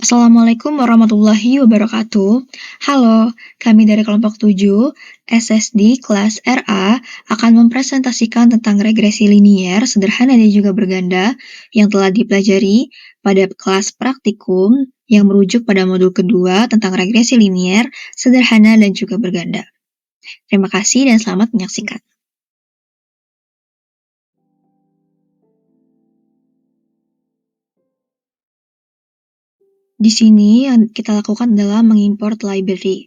Assalamualaikum warahmatullahi wabarakatuh. Halo, kami dari kelompok 7, SSD kelas RA akan mempresentasikan tentang regresi linier sederhana dan juga berganda yang telah dipelajari pada kelas praktikum yang merujuk pada modul kedua tentang regresi linier sederhana dan juga berganda. Terima kasih dan selamat menyaksikan. Di sini yang kita lakukan adalah mengimport library.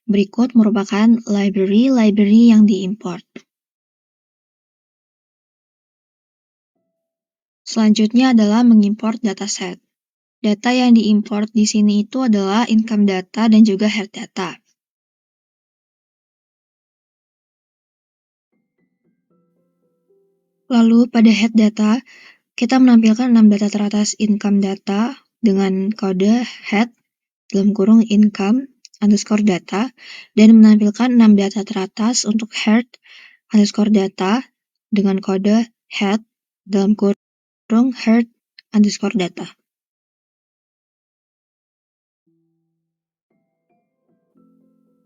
Berikut merupakan library yang diimport. Selanjutnya adalah mengimport dataset. Data yang diimport di sini itu adalah income data dan juga health data. Lalu pada head data, kita menampilkan 6 data teratas income data dengan kode head dalam kurung income underscore data dan menampilkan 6 data teratas untuk health underscore data dengan kode head dalam kurung health underscore data.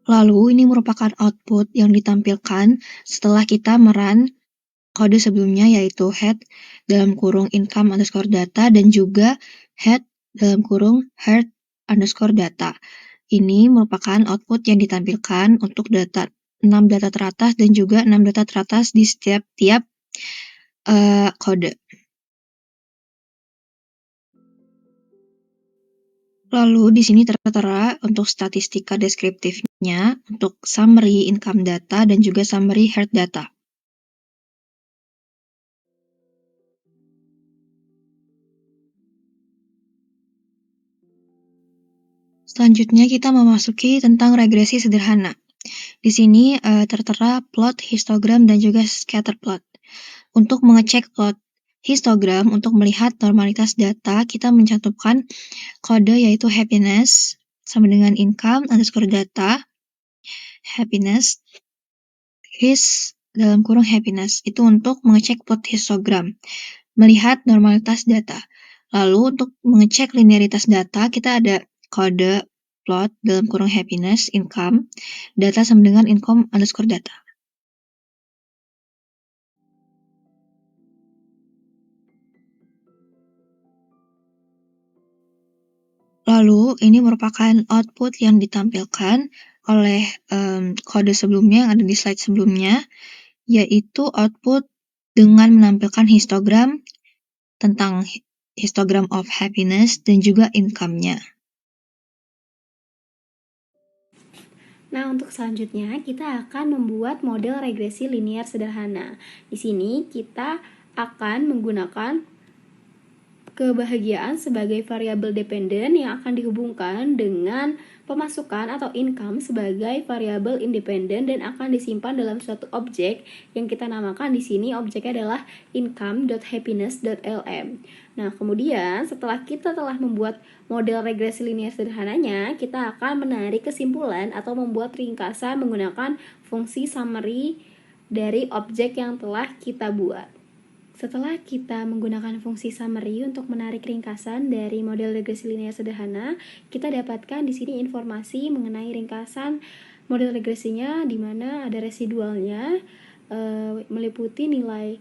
Lalu ini merupakan output yang ditampilkan setelah kita merun kode sebelumnya yaitu head dalam kurung income underscore data dan juga head dalam kurung head underscore data. Ini merupakan output yang ditampilkan untuk 6 data teratas dan juga 6 data teratas di setiap tiap kode. Lalu di sini tertera untuk statistika deskriptifnya untuk summary income data dan juga summary head data. Selanjutnya kita memasuki tentang regresi sederhana. Di sini tertera plot, histogram, dan juga scatter plot. Untuk mengecek plot histogram, untuk melihat normalitas data, kita mencantumkan kode yaitu happiness sama dengan income underscore data, happiness, is dalam kurung happiness. Itu untuk mengecek plot histogram, melihat normalitas data. Lalu untuk mengecek linearitas data, kita ada kode plot dalam kurung happiness, income, data sama dengan income underscore data. Lalu ini merupakan output yang ditampilkan oleh kode sebelumnya yang ada di slide sebelumnya, yaitu output dengan menampilkan histogram tentang histogram of happiness dan juga income-nya. Nah, untuk selanjutnya kita akan membuat model regresi linier sederhana. Di sini kita akan menggunakan kebahagiaan sebagai variabel dependen yang akan dihubungkan dengan pemasukan atau income sebagai variabel independen dan akan disimpan dalam suatu objek yang kita namakan di sini objeknya adalah income.happiness.lm. Nah, kemudian setelah kita telah membuat model regresi linier sederhananya, kita akan menarik kesimpulan atau membuat ringkasan menggunakan fungsi summary dari objek yang telah kita buat. Setelah kita menggunakan fungsi summary untuk menarik ringkasan dari model regresi linier sederhana, kita dapatkan di sini informasi mengenai ringkasan model regresinya di mana ada residualnya, meliputi nilai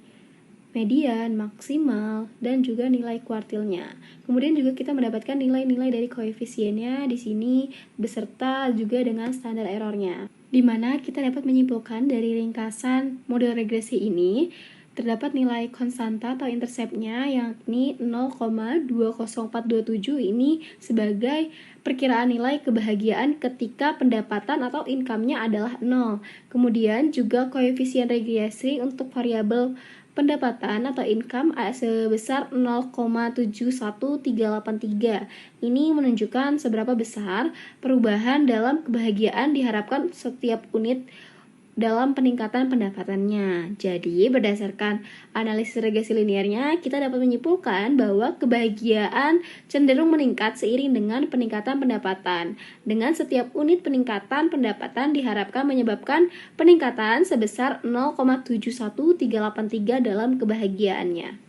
median, maksimal, dan juga nilai kuartilnya. Kemudian juga kita mendapatkan nilai-nilai dari koefisiennya di sini beserta juga dengan standar errornya. Di mana kita dapat menyimpulkan dari ringkasan model regresi ini terdapat nilai konstanta atau interceptnya yakni 0,20427 ini sebagai perkiraan nilai kebahagiaan ketika pendapatan atau income-nya adalah 0. Kemudian juga koefisien regresi untuk variabel pendapatan atau income sebesar 0,71383. Ini menunjukkan seberapa besar perubahan dalam kebahagiaan diharapkan setiap unit dalam peningkatan pendapatannya. Jadi, berdasarkan analisis regresi linearnya, kita dapat menyimpulkan bahwa kebahagiaan cenderung meningkat seiring dengan peningkatan pendapatan. Dengan setiap unit peningkatan pendapatan diharapkan menyebabkan peningkatan sebesar 0,71383 dalam kebahagiaannya.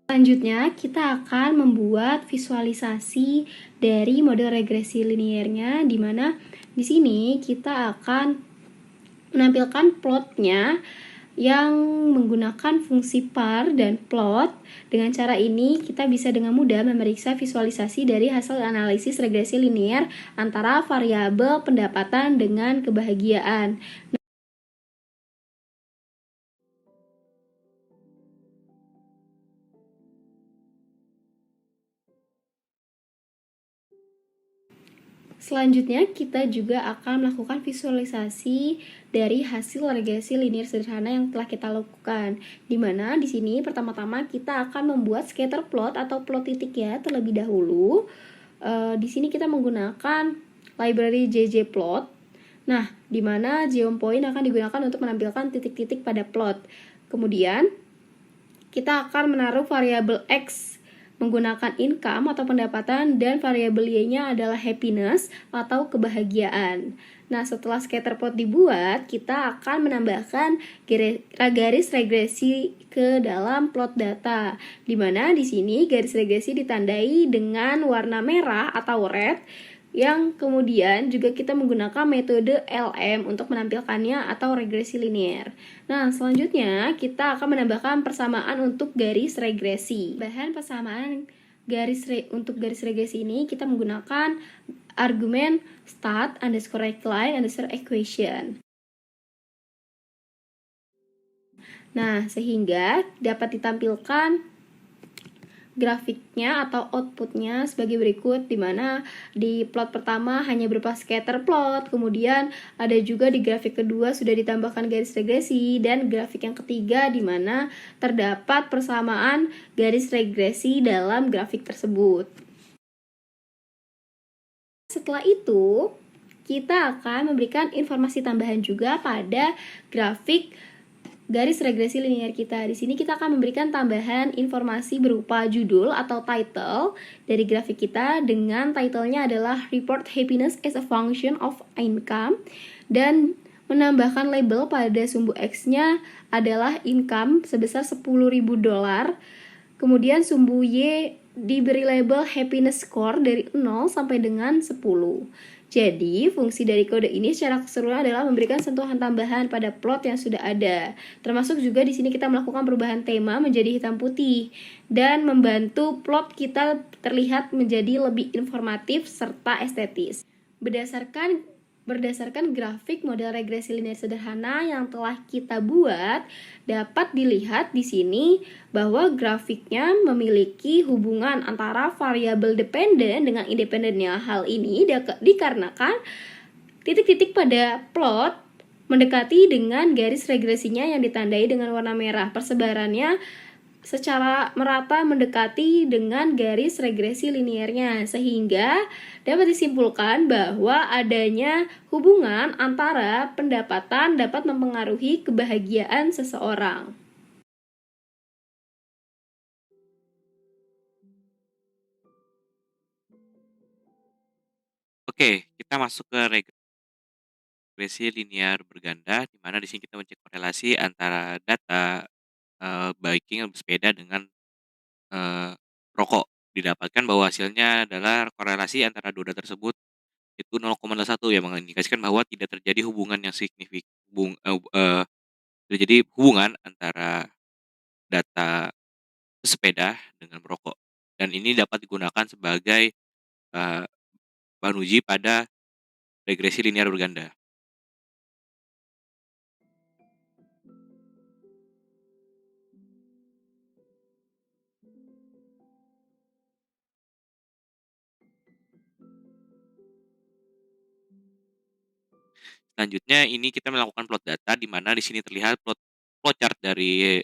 Selanjutnya, kita akan membuat visualisasi dari model regresi linearnya, di mana di sini kita akan menampilkan plotnya yang menggunakan fungsi par dan plot. Dengan cara ini, kita bisa dengan mudah memeriksa visualisasi dari hasil analisis regresi linear antara variabel pendapatan dengan kebahagiaan. Selanjutnya, kita juga akan melakukan visualisasi dari hasil regresi linear sederhana yang telah kita lakukan. Di mana di sini pertama-tama kita akan membuat scatter plot atau plot titik ya terlebih dahulu. Di sini kita menggunakan library ggplot. Nah, di mana geopoint akan digunakan untuk menampilkan titik-titik pada plot. Kemudian, kita akan menaruh variabel X menggunakan income atau pendapatan dan variabel Y-nya adalah happiness atau kebahagiaan. Nah, setelah scatterplot dibuat, kita akan menambahkan garis regresi ke dalam plot data. Di mana di sini garis regresi ditandai dengan warna merah atau red, yang kemudian juga kita menggunakan metode LM untuk menampilkannya atau regresi linear. Nah, selanjutnya kita akan menambahkan persamaan untuk garis regresi. Bahan persamaan untuk garis regresi ini kita menggunakan argumen start underscore line underscore equation. Nah, sehingga dapat ditampilkan grafiknya atau outputnya sebagai berikut, di mana di plot pertama hanya berupa scatter plot, kemudian ada juga di grafik kedua sudah ditambahkan garis regresi, dan grafik yang ketiga di mana terdapat persamaan garis regresi dalam grafik tersebut. Setelah itu, kita akan memberikan informasi tambahan juga pada grafik garis regresi linear kita. Di sini kita akan memberikan tambahan informasi berupa judul atau title dari grafik kita, dengan titlenya adalah Report Happiness as a Function of Income, dan menambahkan label pada sumbu X-nya adalah income sebesar $10.000. Kemudian sumbu Y diberi label happiness score dari 0 sampai dengan 10. Jadi, fungsi dari kode ini secara keseluruhan adalah memberikan sentuhan tambahan pada plot yang sudah ada. Termasuk juga di sini kita melakukan perubahan tema menjadi hitam putih dan membantu plot kita terlihat menjadi lebih informatif serta estetis. Berdasarkan grafik model regresi linear sederhana yang telah kita buat, dapat dilihat di sini bahwa grafiknya memiliki hubungan antara variabel dependen dengan independennya. Hal ini dikarenakan titik-titik pada plot mendekati dengan garis regresinya yang ditandai dengan warna merah. Persebarannya secara merata mendekati dengan garis regresi linearnya, sehingga dapat disimpulkan bahwa adanya hubungan antara pendapatan dapat mempengaruhi kebahagiaan seseorang. Oke, kita masuk ke regresi linear berganda, di mana di sini kita mencek korelasi antara data, biking bersepeda dengan, eee, rokok. Didapatkan bahwa hasilnya adalah korelasi antara dua data tersebut itu 0,01, yang mengindikasikan bahwa tidak terjadi hubungan yang terjadi hubungan antara data pesepeda dengan merokok. Dan ini dapat digunakan sebagai, bahan uji pada regresi linear berganda. Selanjutnya ini kita melakukan plot data, di mana di sini terlihat flowchart dari,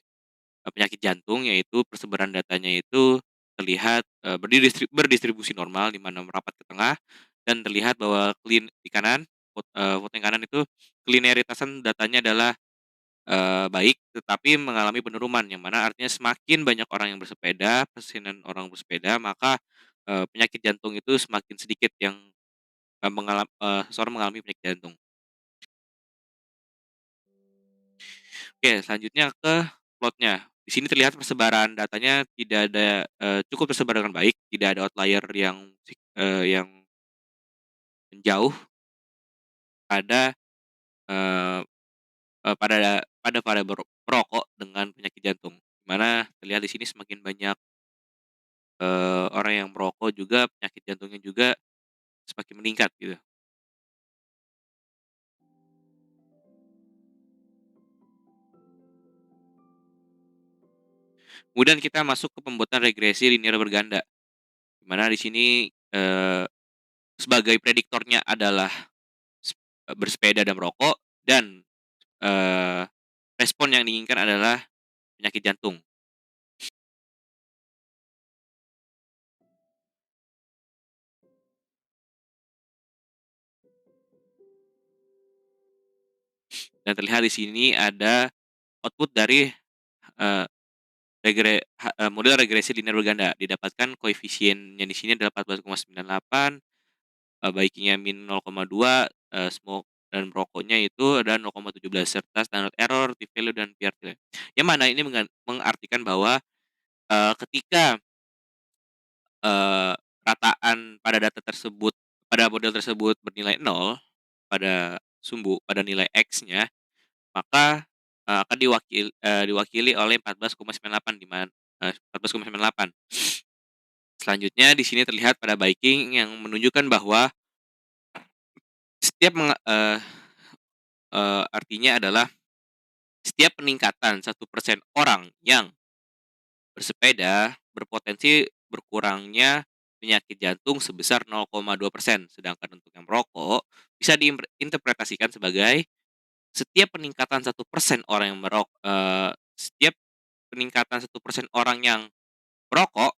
penyakit jantung, yaitu persebaran datanya itu terlihat, berdistribusi normal, di mana merapat ke tengah, dan terlihat bahwa di kanan, foto yang kanan itu linearitasan datanya adalah, baik, tetapi mengalami penurunan, yang mana artinya semakin banyak orang yang bersepeda, persenan orang bersepeda, maka, penyakit jantung itu semakin sedikit yang, seseorang mengalami penyakit jantung. Oke, selanjutnya ke plotnya. Di sini terlihat persebaran datanya tidak ada, cukup tersebar dengan baik, tidak ada outlier yang menjauh pada, eee pada perokok dengan penyakit jantung. Di mana terlihat di sini semakin banyak, orang yang merokok juga penyakit jantungnya juga semakin meningkat gitu. Kemudian kita masuk ke pembuatan regresi linear berganda, di mana di sini, sebagai prediktornya adalah bersepeda dan merokok dan, eee, respon yang diinginkan adalah penyakit jantung. Dan terlihat di sini ada output dari, eee, model regresi linear berganda. Didapatkan koefisiennya di sini adalah 14,98, baiknya -0,2, smoke dan merokoknya itu ada 0,17 serta standard error, p-value, dan PR-nya. Yang mana ini mengartikan bahwa, ketika, eee, rataan pada model tersebut bernilai 0 pada nilai X-nya, maka, akan diwakili oleh 14,98 14,98. Selanjutnya di sini terlihat pada Viking yang menunjukkan bahwa setiap menga eee artinya adalah setiap peningkatan 1% orang yang bersepeda berpotensi berkurangnya penyakit jantung sebesar 0,2%, sedangkan untuk yang merokok bisa diinterpretasikan sebagai setiap peningkatan 1% orang yang merokok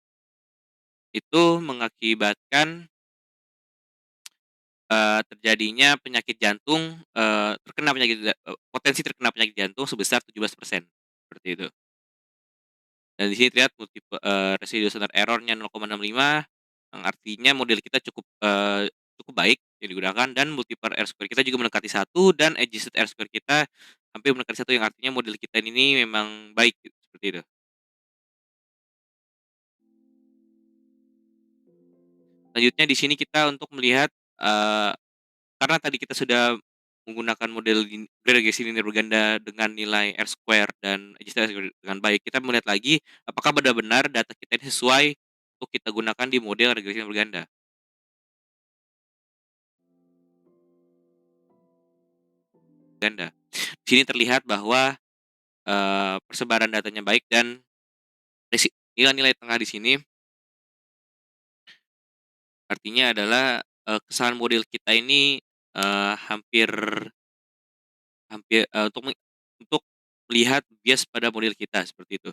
itu mengakibatkan, terjadinya penyakit jantung, potensi terkena penyakit jantung sebesar 17%, seperti itu. Dan di sini terlihat residu standard error-nya 0,65, yang artinya model kita cukup baik yang digunakan, dan multiplier R-square kita juga mendekati 1 dan adjusted R-square kita hampir mendekati 1 yang artinya model kita ini memang baik gitu, seperti itu. Selanjutnya di sini kita untuk melihat, karena tadi kita sudah menggunakan model regresi linear berganda dengan nilai R-square dan adjusted R-square dengan baik, kita melihat lagi apakah benar-benar data kita ini sesuai untuk kita gunakan di model regresi linear berganda ganda. Di sini terlihat bahwa, persebaran datanya baik dan nilai-nilai tengah di sini artinya adalah, kesalahan model kita ini, hampir hampir, untuk melihat bias pada model kita, seperti itu.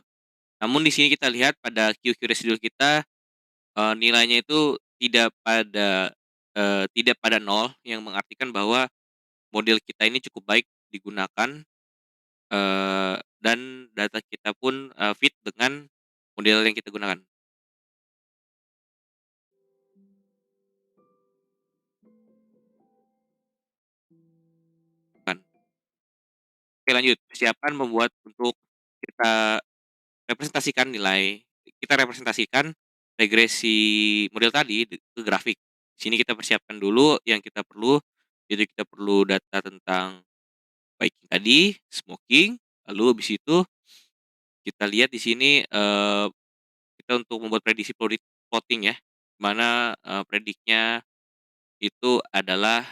Namun di sini kita lihat pada QQ residual kita, nilainya itu tidak pada nol, yang mengartikan bahwa model kita ini cukup baik digunakan, dan data kita pun, fit dengan model yang kita gunakan, kan. Oke, lanjut, persiapan membuat untuk kita representasikan regresi model tadi ke grafik. Di sini kita persiapkan dulu yang kita perlu, jadi kita perlu data tentang biking tadi, smoking, lalu habis itu kita lihat di sini, kita untuk membuat prediksi plotting ya, di mana, prediknya itu adalah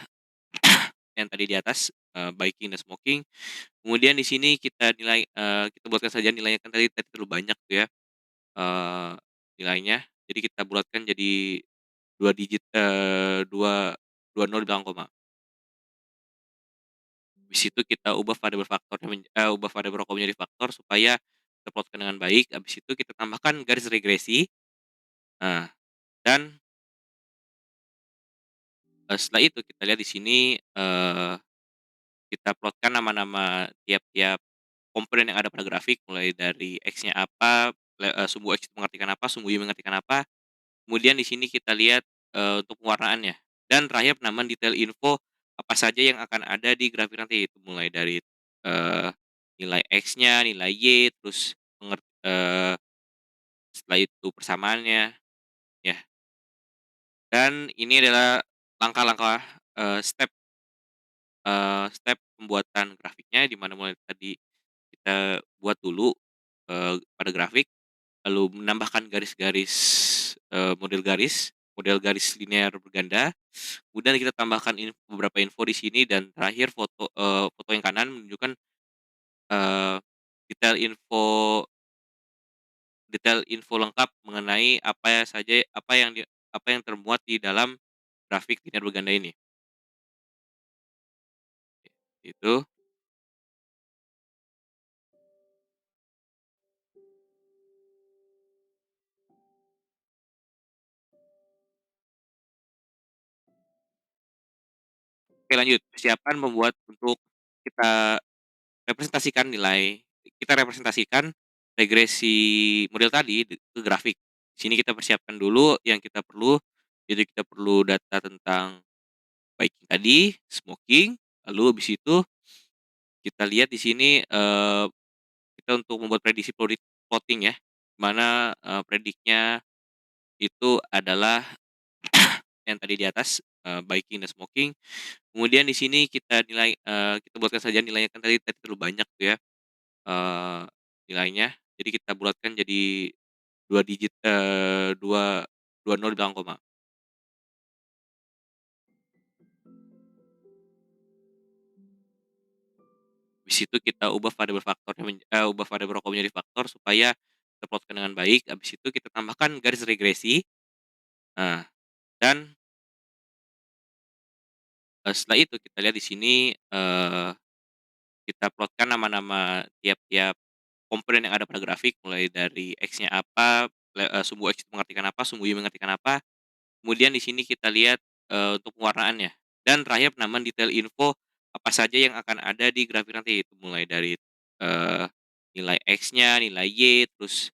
yang tadi di atas, biking dan smoking. Kemudian di sini kita buatkan saja nilainya, kan tadi tadi terlalu banyak tuh ya, eee, nilainya. Jadi kita bulatkan jadi 2 digit, 2 nol di belakang koma. Habis itu kita ubah variabel rokok menjadi faktor supaya terplotkan dengan baik. Habis itu kita tambahkan garis regresi. Nah, dan, setelah itu kita lihat di sini, kita plotkan nama-nama tiap-tiap komponen yang ada pada grafik, mulai dari X-nya apa, sumbu X itu mengartikan apa, sumbu Y mengartikan apa. Kemudian di sini kita lihat, untuk pewarnaannya, dan terakhir penambahan detail info apa saja yang akan ada di grafik nanti, itu mulai dari, eee, nilai X-nya, nilai Y, terus eee, setelah itu persamaannya, ya. Dan ini adalah langkah-langkah, step pembuatan grafiknya, di mana mulai tadi kita buat dulu, pada grafik, lalu menambahkan garis-garis, model garis linear berganda, kemudian kita tambahkan beberapa info di sini, dan terakhir foto yang kanan menunjukkan, eee, detail info detail info lengkap mengenai apa yang termuat di dalam grafik linear berganda ini, itu. Oke, lanjut, persiapan membuat untuk kita representasikan regresi model tadi ke grafik. Di sini kita persiapkan dulu yang kita perlu, jadi kita perlu data tentang baik tadi, smoking, lalu habis itu kita lihat di sini, kita untuk membuat prediksi plotting ya, di mana, prediknya itu adalah yang tadi di atas, biking dan smoking. Kemudian di sini kita buatkan saja nilainya, kan tadi tadi terlalu banyak tuh ya, eee, nilainya. Jadi kita bulatkan jadi 2 digit, 2 nol di belakang koma. Habis itu kita ubah variabel rokok menjadi faktor supaya terplotkan dengan baik. Habis itu kita tambahkan garis regresi. Nah, dan, setelah itu kita lihat di sini, kita plotkan nama-nama tiap-tiap komponen yang ada pada grafik, mulai dari X-nya apa, sumbu X itu mengartikan apa, sumbu Y mengartikan apa. Kemudian di sini kita lihat, untuk pewarnaannya, dan terakhir penambahan detail info apa saja yang akan ada di grafik nanti, itu mulai dari, eee, nilai X-nya, nilai Y, terus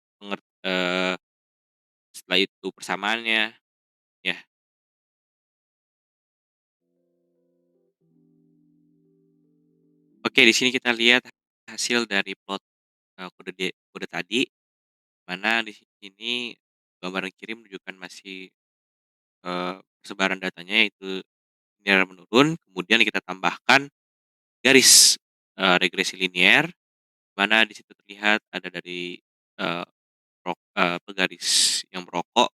setelah itu persamaannya, ya. Oke, di sini kita lihat hasil dari plot, kode tadi, mana di sini gambar yang kirim menunjukkan masih, persebaran datanya yaitu linear menurun, kemudian kita tambahkan garis, regresi linear, mana di situ terlihat ada dari, eee, garis yang merokok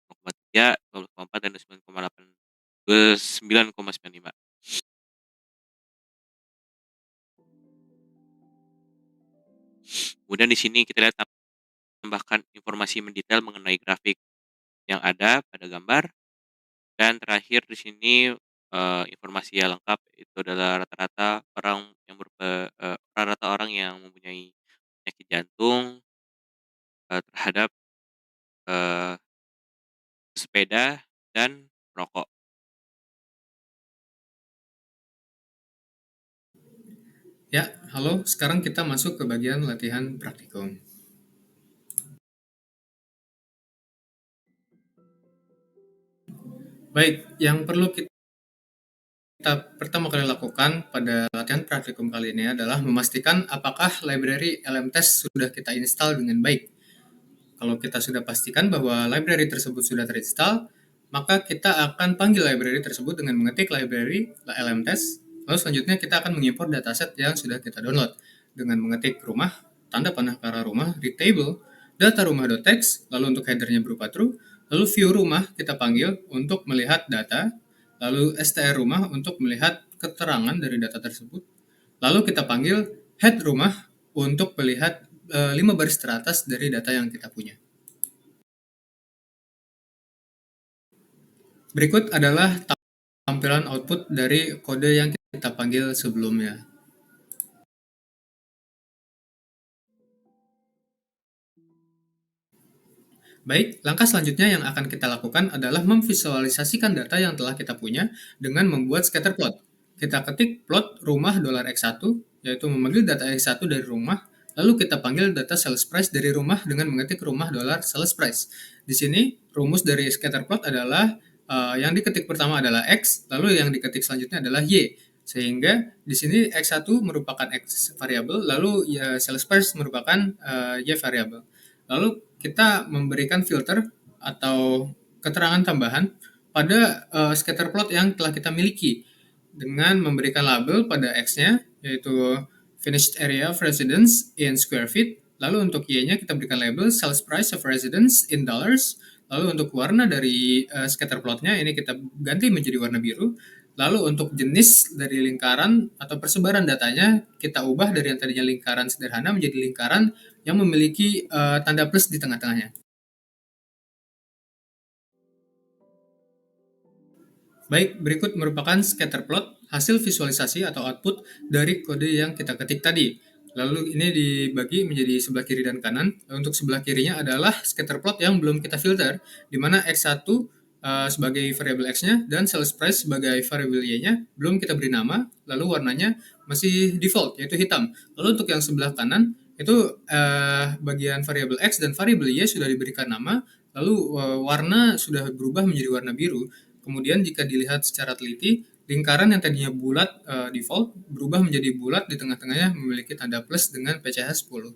0,3, 12,4, dan 9,8, 9,95. Kemudian di sini kita lihat tambahkan informasi mendetail mengenai grafik yang ada pada gambar, dan terakhir di sini, informasi yang lengkap itu adalah rata-rata orang yang mempunyai penyakit jantung, terhadap, eee, sepeda dan merokok. Ya, halo. Sekarang kita masuk ke bagian latihan praktikum. Baik, yang perlu kita pertama kali lakukan pada latihan praktikum kali ini adalah memastikan apakah library LMTest sudah kita install dengan baik. Kalau kita sudah pastikan bahwa library tersebut sudah terinstall, maka kita akan panggil library tersebut dengan mengetik library LMTest. Lalu selanjutnya kita akan mengimpor dataset yang sudah kita download dengan mengetik rumah, tanda panah ke arah rumah di table data rumah.txt, lalu untuk headernya berupa true, lalu view rumah kita panggil untuk melihat data, lalu str rumah untuk melihat keterangan dari data tersebut, lalu kita panggil head rumah untuk melihat 5 baris teratas dari data yang kita punya. Berikut adalah tampilan output dari kode yang kita panggil sebelumnya. Baik, langkah selanjutnya yang akan kita lakukan adalah memvisualisasikan data yang telah kita punya dengan membuat scatter plot. Kita ketik plot rumah $x1, yaitu memanggil data x1 dari rumah, lalu kita panggil data sales price dari rumah dengan mengetik rumah $sales price. Di sini, rumus dari scatter plot adalah yang diketik pertama adalah X, lalu yang diketik selanjutnya adalah Y. Sehingga di sini X1 merupakan X variabel, lalu ya sales price merupakan Y variabel. Lalu kita memberikan filter atau keterangan tambahan pada scatter plot yang telah kita miliki dengan memberikan label pada X-nya, yaitu finished area of residence in square feet. Lalu untuk Y-nya kita berikan label sales price of residence in dollars. Lalu untuk warna dari scatter plotnya ini kita ganti menjadi warna biru. Lalu untuk jenis dari lingkaran atau persebaran datanya kita ubah dari yang tadinya lingkaran sederhana menjadi lingkaran yang memiliki tanda plus di tengah-tengahnya. Baik, berikut merupakan scatter plot, hasil visualisasi atau output dari kode yang kita ketik tadi. Lalu ini dibagi menjadi sebelah kiri dan kanan. Untuk sebelah kirinya adalah scatter plot yang belum kita filter, di mana X1 sebagai variabel X-nya dan sales price sebagai variabel Y-nya belum kita beri nama, lalu warnanya masih default, yaitu hitam. Lalu untuk yang sebelah kanan, itu bagian variabel X dan variabel Y sudah diberikan nama, lalu warna sudah berubah menjadi warna biru. Kemudian jika dilihat secara teliti, lingkaran yang tadinya bulat default berubah menjadi bulat, di tengah-tengahnya memiliki tanda plus dengan PCH 10.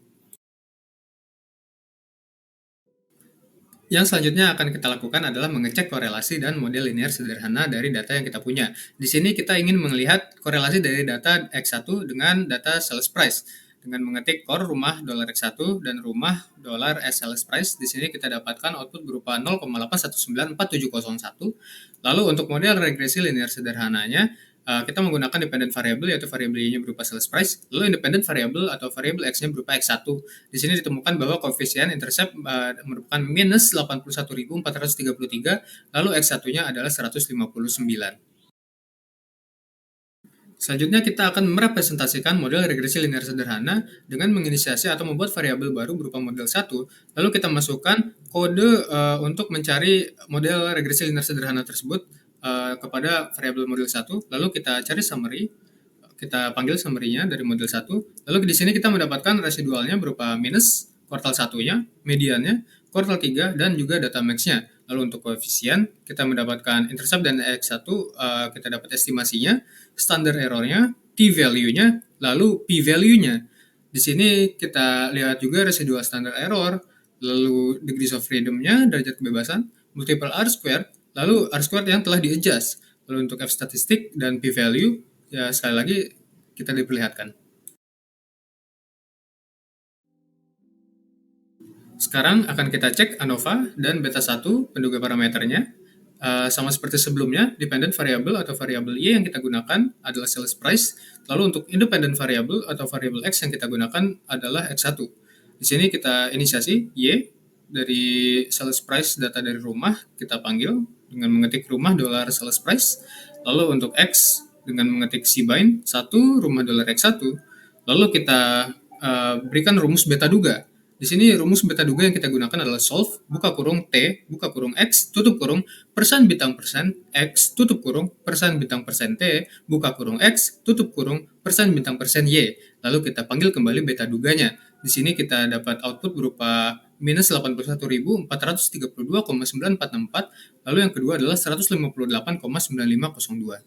Yang selanjutnya akan kita lakukan adalah mengecek korelasi dan model linear sederhana dari data yang kita punya. Di sini kita ingin melihat korelasi dari data X1 dengan data sales price. Dengan mengetik core rumah $X1 dan rumah $sales price, di sini kita dapatkan output berupa 0,8194701. Lalu untuk model regresi linear sederhananya, kita menggunakan dependent variable, yaitu variabel Y-nya berupa sales price, lalu independent variable atau variabel X-nya berupa X1. Di sini ditemukan bahwa koefisien intercept merupakan minus 81.433, lalu X1-nya adalah 159. Selanjutnya kita akan merepresentasikan model regresi linear sederhana dengan menginisiasi atau membuat variabel baru berupa model 1, lalu kita masukkan kode untuk mencari model regresi linear sederhana tersebut kepada variabel model 1, lalu kita cari summary, kita panggil summary-nya dari model 1, lalu di sini kita mendapatkan residualnya berupa minus, kuartal 1-nya, mediannya, kuartal 3, dan juga data max-nya. Lalu untuk koefisien, kita mendapatkan intercept dan X1, kita dapat estimasinya, standard error-nya, t-value-nya, lalu p-value-nya. Di sini kita lihat juga residual standard error, lalu degrees of freedom-nya, derajat kebebasan, multiple R-squared, lalu R-squared yang telah di-adjust. Lalu untuk f-statistik dan p-value, ya sekali lagi kita diperlihatkan. Sekarang akan kita cek ANOVA dan beta 1 penduga parameternya. Sama seperti sebelumnya, dependent variable atau variabel Y yang kita gunakan adalah sales price, lalu untuk independent variable atau variabel X yang kita gunakan adalah X1. Di sini kita inisiasi Y dari sales price, data dari rumah, kita panggil dengan mengetik rumah $sales price, lalu untuk X dengan mengetik cbind 1 rumah $X1, lalu kita berikan rumus beta duga. Di sini rumus beta duga yang kita gunakan adalah solve, buka kurung T, buka kurung X, tutup kurung, persen bintang persen, X, tutup kurung, persen bintang persen T, buka kurung X, tutup kurung, persen bintang persen Y. Lalu kita panggil kembali beta duganya. Di sini kita dapat output berupa minus 81.432,9464, lalu yang kedua adalah 158,9502.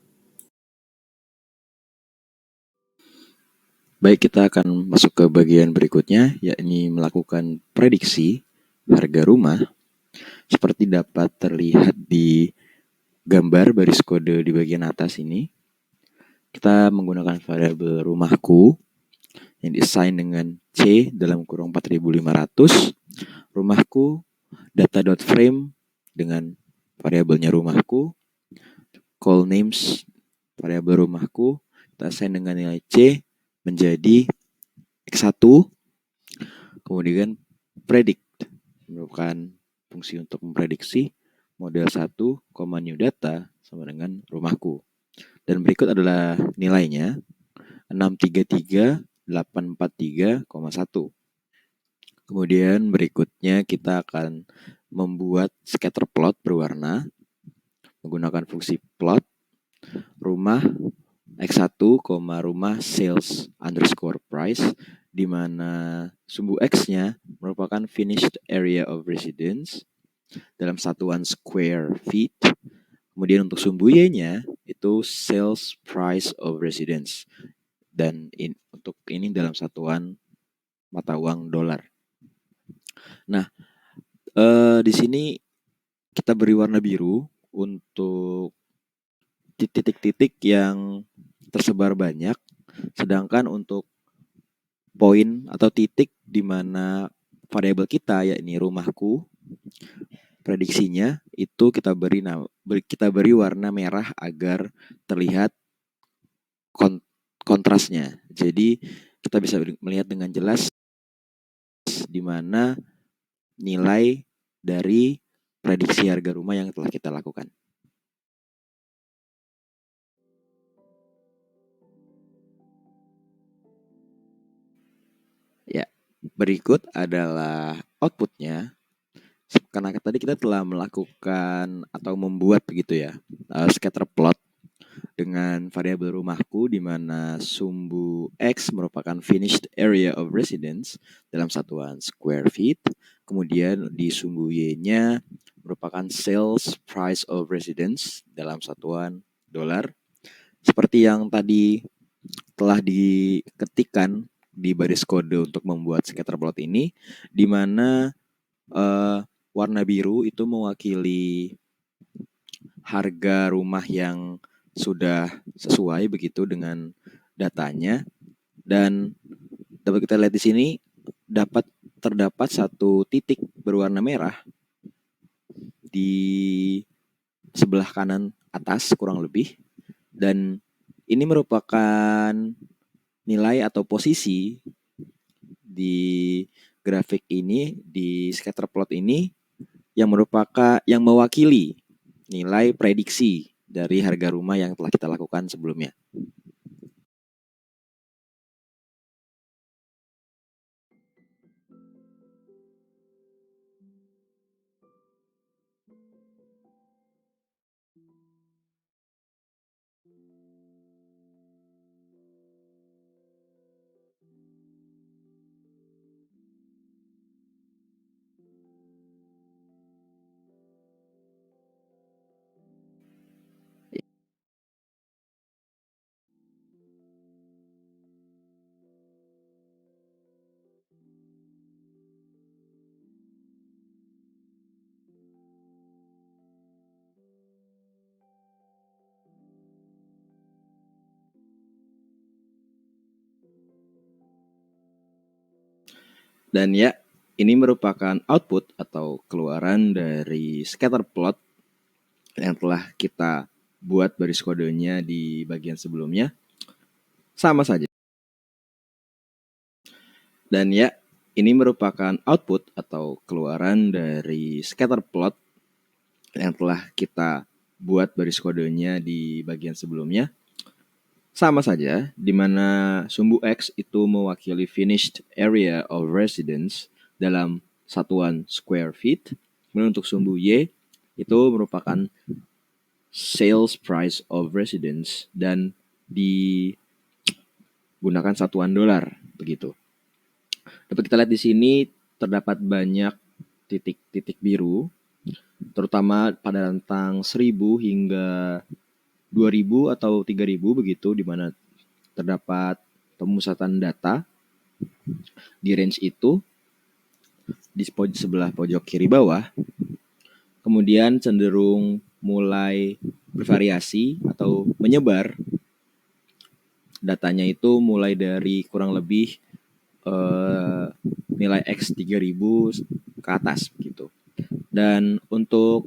Baik, kita akan masuk ke bagian berikutnya, yakni melakukan prediksi harga rumah. Seperti dapat terlihat di gambar baris kode di bagian atas ini, kita menggunakan variabel rumahku yang di-assign dengan C dalam kurung 4500. Rumahku data.frame dengan variabelnya rumahku, call names variabel rumahku, kita assign dengan nilai C menjadi X1, kemudian predict merupakan fungsi untuk memprediksi model 1, new data sama dengan rumahku. Dan berikut adalah nilainya 633.843,1. Kemudian berikutnya kita akan membuat scatter plot berwarna menggunakan fungsi plot rumah X1, rumah sales underscore price, di mana sumbu X-nya merupakan finished area of residence dalam satuan square feet. Kemudian untuk sumbu Y-nya itu sales price of residence. Dan untuk ini dalam satuan mata uang dolar. Nah, di sini kita beri warna biru untuk titik-titik yang tersebar banyak, sedangkan untuk poin atau titik di mana variabel kita, yakni rumahku, prediksinya itu kita beri warna merah agar terlihat kontrasnya. Jadi kita bisa melihat dengan jelas di mana nilai dari prediksi harga rumah yang telah kita lakukan. Ya, berikut adalah outputnya. Karena tadi kita telah melakukan atau membuat begitu ya, scatter plot dengan variabel rumahku di mana sumbu X merupakan finished area of residence dalam satuan square feet, kemudian di sumbu Y-nya merupakan sales price of residence dalam satuan dolar. Seperti yang tadi telah diketikkan di baris kode untuk membuat scatter plot ini, di mana warna biru itu mewakili harga rumah yang sudah sesuai begitu dengan datanya, dan dapat kita lihat di sini terdapat satu titik berwarna merah di sebelah kanan atas kurang lebih, dan ini merupakan nilai atau posisi di grafik ini, di scatter plot ini, yang mewakili nilai prediksi dari harga rumah yang telah kita lakukan sebelumnya. Dan ya, ini merupakan output atau keluaran dari scatter plot yang telah kita buat baris kodenya di bagian sebelumnya. Sama saja. Dan ya, ini merupakan output atau keluaran dari scatter plot yang telah kita buat baris kodenya di bagian sebelumnya. Sama saja, di mana sumbu X itu mewakili finished area of residence dalam satuan square feet. Kemudian untuk sumbu Y itu merupakan sales price of residence dan digunakan satuan dolar begitu. Dapat kita lihat di sini terdapat banyak titik-titik biru, terutama pada rentang 1000 hingga 2000 atau 3000 begitu, di mana terdapat pemusatan data di range itu di sebelah pojok kiri bawah. Kemudian cenderung mulai bervariasi atau menyebar. Datanya itu mulai dari kurang lebih nilai X 3000 ke atas begitu. Dan untuk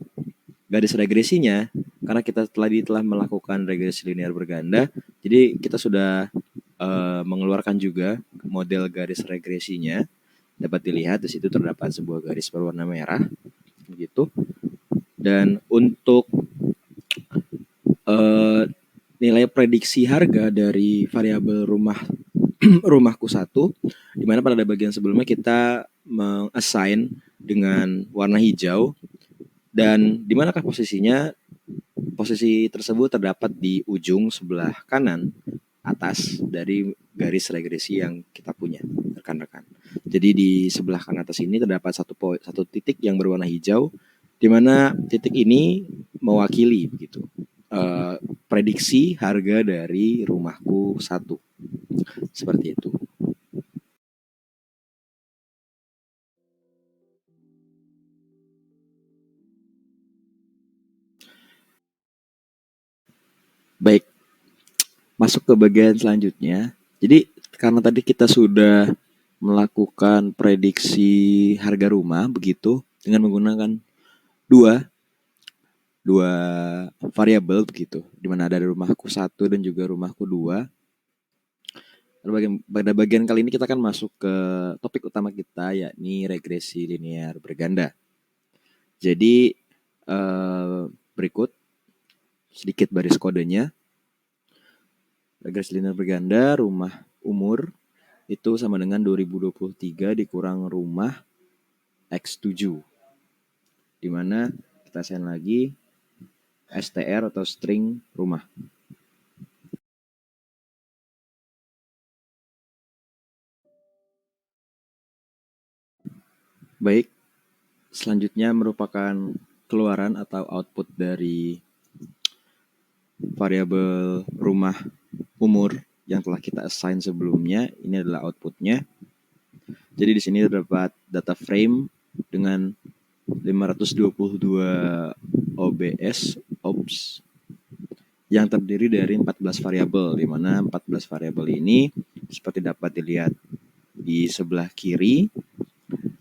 garis regresinya, karena kita telah melakukan regresi linear berganda, jadi kita sudah mengeluarkan juga model garis regresinya. Dapat dilihat di situ terdapat sebuah garis berwarna merah begitu. Dan untuk nilai prediksi harga dari variabel rumahku 1, di mana pada bagian sebelumnya kita meng-assign dengan warna hijau, dan di manakah posisinya? Posisi tersebut terdapat di ujung sebelah kanan atas dari garis regresi yang kita punya, rekan-rekan. Jadi di sebelah kanan atas ini terdapat satu titik yang berwarna hijau, di mana titik ini mewakili begitu prediksi harga dari rumahku 1 seperti itu. Baik, masuk ke bagian selanjutnya. Jadi karena tadi kita sudah melakukan prediksi harga rumah begitu dengan menggunakan dua variabel begitu, di mana ada rumahku 1 dan juga rumahku 2. Pada bagian kali ini kita akan masuk ke topik utama kita, yakni regresi linear berganda. Jadi berikut sedikit baris kodenya. Regresi linear berganda rumah umur itu sama dengan 2023 dikurang rumah X7, di mana kita assign lagi STR atau string rumah. Baik, selanjutnya merupakan keluaran atau output dari variabel rumah umur yang telah kita assign sebelumnya. Ini adalah outputnya. Jadi di sini terdapat data frame dengan 522 OBS yang terdiri dari 14 variabel, di mana 14 variabel ini seperti dapat dilihat di sebelah kiri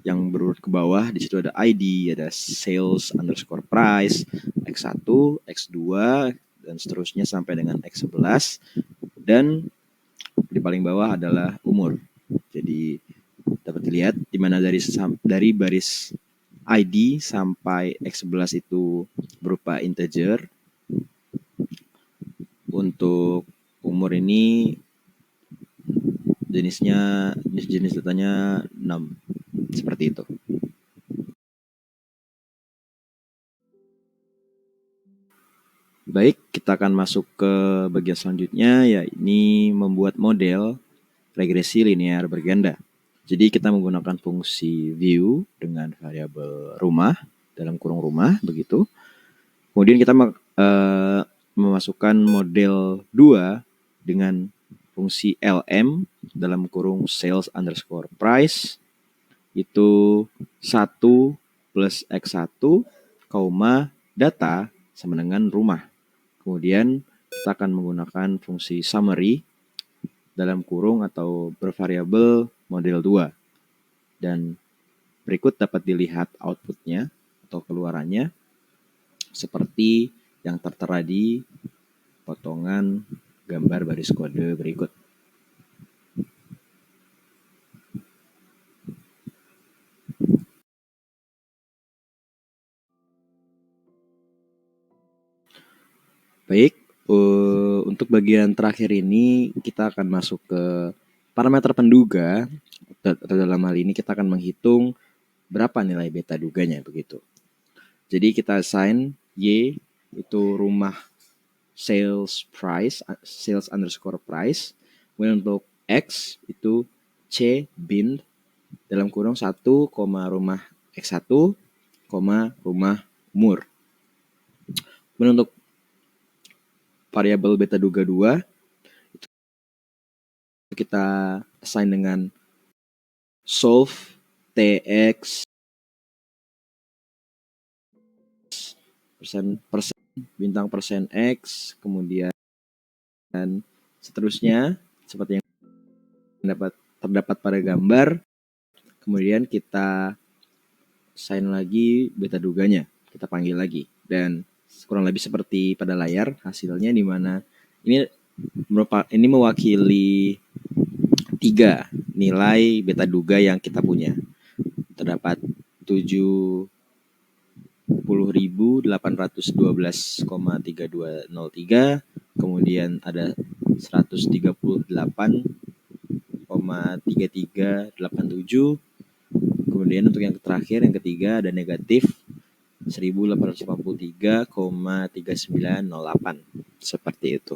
yang berurut ke bawah. Di situ ada ID, ada sales underscore price, X1, X2, dan seterusnya sampai dengan X11. Dan di paling bawah adalah umur. Jadi dapat dilihat di mana dari baris ID sampai X11 itu berupa integer. Untuk umur ini jenis datanya 6, seperti itu. Baik, kita akan masuk ke bagian selanjutnya, yakni membuat model regresi linear berganda. Jadi kita menggunakan fungsi view dengan variabel rumah dalam kurung rumah begitu. Kemudian kita memasukkan model 2 dengan fungsi lm dalam kurung sales underscore price itu 1 plus X1, data sama dengan rumah. Kemudian kita akan menggunakan fungsi summary dalam kurung atau bervariabel model 2. Dan berikut dapat dilihat outputnya atau keluarannya seperti yang tertera di potongan gambar baris kode berikut. Baik, untuk bagian terakhir ini kita akan masuk ke parameter penduga. Dalam hal ini kita akan menghitung berapa nilai beta duganya begitu. Jadi kita assign Y itu rumah sales underscore price. Kemudian untuk X itu C bin dalam kurung 1, rumah X1, rumah umur. Kemudian untuk variabel beta duga 2 itu kita assign dengan solve TX persen bintang persen X, kemudian dan seterusnya seperti yang terdapat pada gambar. Kemudian kita assign lagi beta duganya, kita panggil lagi, dan kurang lebih seperti pada layar hasilnya, di mana ini mewakili 3 nilai beta duga yang kita punya. Terdapat 70.812,3203, kemudian ada 138,3387, kemudian untuk yang terakhir, yang ketiga, ada negatif 1883,3908, seperti itu.